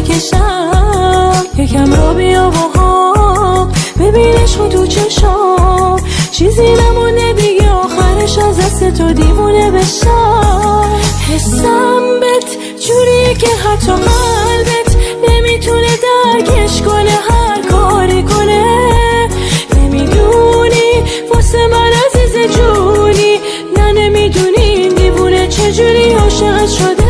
میکشم. یکم را بیا با هم ببینش خود تو چشام، چیزی نمونه دیگه آخرش از دست تو دیوونه بشم. حسم بهت جوری که حتی قلبت نمیتونه درکش کنه، هر کاری کنه. نمیدونی واسه من عزیز جونی، نه نمیدونی این دیوونه چجوری عاشقت شده.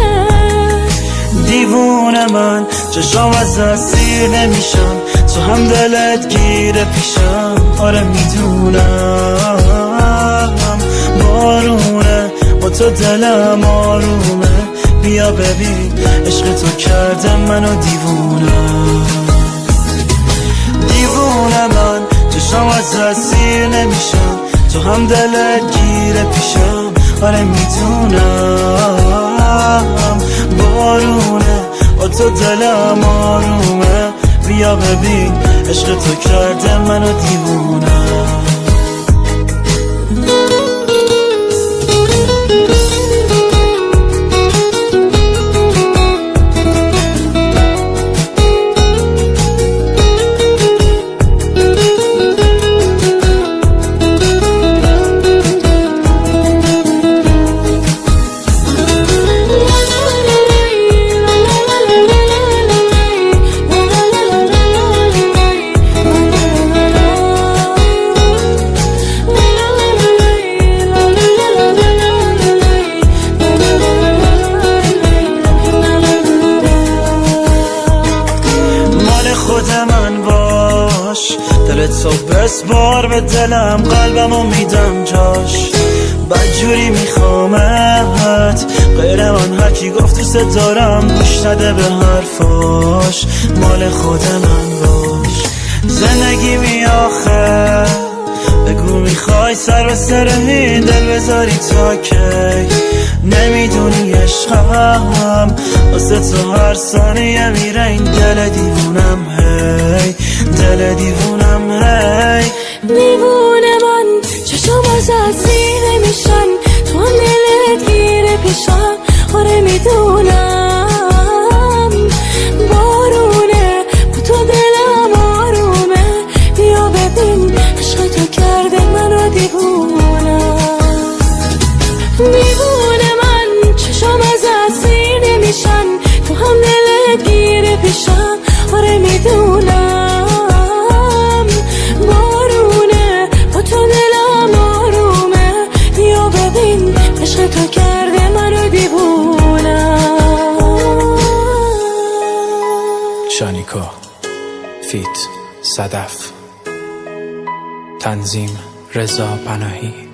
دیوونه من چشام از دست سیر نمیشم، تو هم دلت گیره پیشم. آره میدونم بارونه با تو دلم آرومه، بیا ببین عشق تو کرده منو دیوونه. دیوونه من چشام از دست سیر نمیشم، تو هم دلت گیره پیشم. آره میدونم بارونه با تو دلم آرومه، بیا ببین عشق تو کرده منو دیوونه. دلت تو بسپار به دلم، قلبمو میدم جاش. بدجوری میخوامت غیر من، هرکی گفت دوست دارم گوش نده به حرفاش. مال خود من باش. زندگی می آخه بگو میخوای سر به سر این دل بذاری تا کی. نمیدونی عشقم واسه تو هر ثانیه میره این دل دیوونم. هی دل دیوونم هی. دیوونه من چشم از سیر نمیشن، تو هم دلت گیره پیشم. آره میدونم بارونه با تو دلم آرومه، بیا ببین عشق تو کرده منو دیوونه. دیوونه من چشم از سیر نمیشن، تو هم دلت گیره پیشم. آره میدونم بارونه با تو دلم آرومه، بیا ببین عشق تو کرده منو دیوونه. شانیکا فیت صدف، تنظیم رضا پناهی.